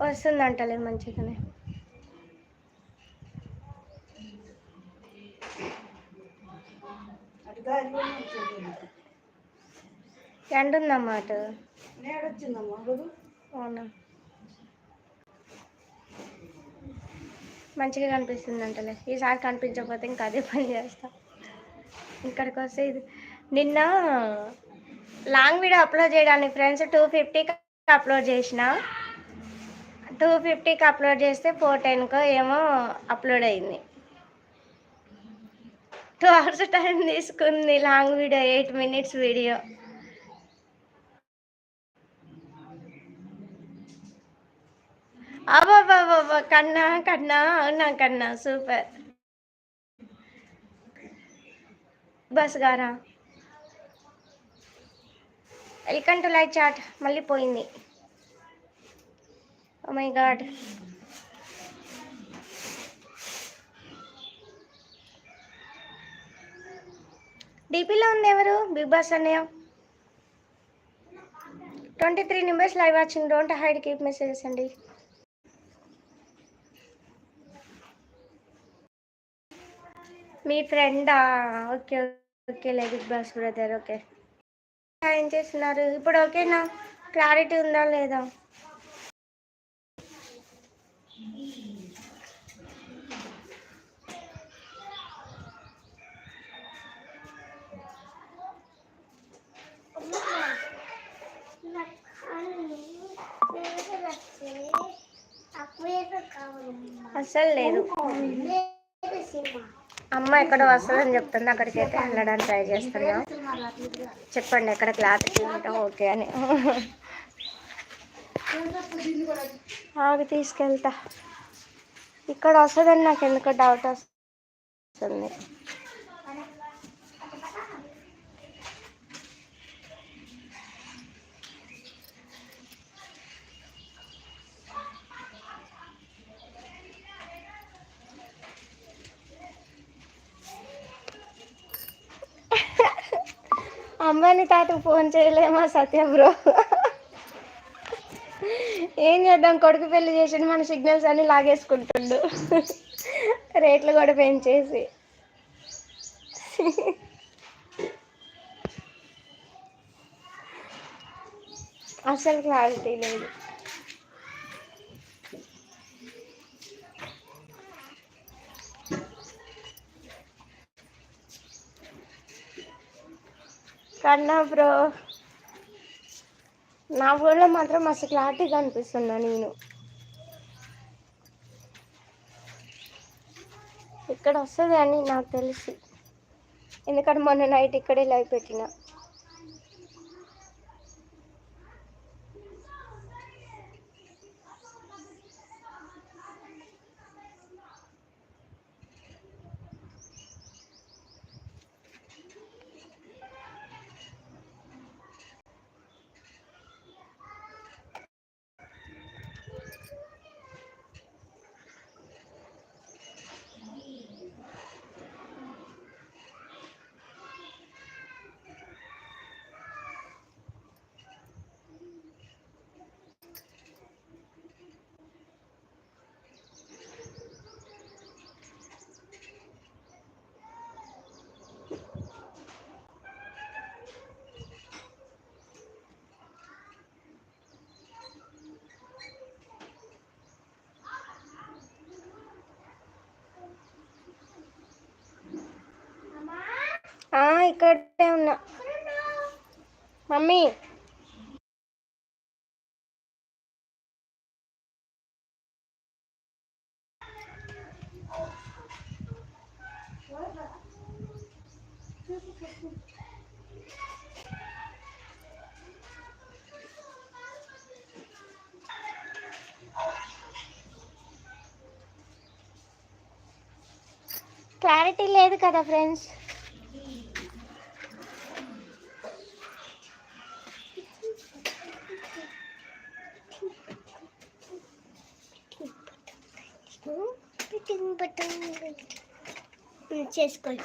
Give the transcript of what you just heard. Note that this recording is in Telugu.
వస్తుందంటలే మంచిగానే. ఎండ ఉందమ్మా అటు. అవునా, మంచిగా కనిపిస్తుంది అంటలే. ఈసారి కనిపించకపోతే ఇంకా అదే పని చేస్తా. ఇక్కడికి వస్తే ఇది నిన్న లాంగ్ వీడియో అప్లోడ్ చేయడానికి ఫ్రెండ్స్ 250కి అప్లోడ్ చేసిన. 250కి అప్లోడ్ చేస్తే 410కో ఏమో అప్లోడ్ అయింది. 2 hours టైం తీసుకుంది లాంగ్ వీడియో, 8 minutes వీడియో. అబ్బాబ్బాబ్బా కన్నా కన్నా అవునా కన్నా సూపర్. బస్ గారా, వెల్కమ్ టు లైవ్ చాట్. మళ్ళీ పోయింది. Oh my God. డీపీలో ఉంది ఎవరు? బిగ్ బాస్ అన్నయ్య. 23 members live watching. Don't hide, keep messages అండి. మీ ఫ్రెండా? ఓకే ఓకేలే బిగ్ బాస్ బ్రదర్. ఓకే, ఏం చేస్తున్నారు ఇప్పుడు? ఓకేనా, క్లారిటీ ఉందా లేదా? అసలు లేదు. అమ్మ ఎక్కడ వస్తుందని చెప్తుంది, అక్కడికి అయితే వెళ్ళడానికి ట్రై చేస్తున్నా. చెప్పండి ఎక్కడ క్లారిటీ ఉంటే ఓకే అని. ఆగి తీసుకెళ్తా. ఇక్కడ వస్తుందని నాకు ఎందుకో డౌట్ వస్తుంది. అంబానీ తాతకు ఫోన్ చేయలేమా సత్య బ్రో? ఏం చేద్దాం, కొడుకు పెళ్లి చేసి మన సిగ్నల్స్ అన్ని లాగేసుకుంటుండు, రేట్లు కూడా పెంచేసి. అసలు క్లారిటీ లేదు. కన్నా బ్రో, నా ఫోన్లో మాత్రం మస్తు క్లారిటీగా అనిపిస్తున్నా నేను. ఇక్కడ వస్తుంది అని నాకు తెలిసి, ఎందుకంటే మొన్న నైట్ ఇక్కడే లైవ్ పెట్టిన. ఇక్కడే ఉన్నా మమ్మీ. క్లారిటీ లేదు కదా ఫ్రెండ్స్. చేసుకోండి.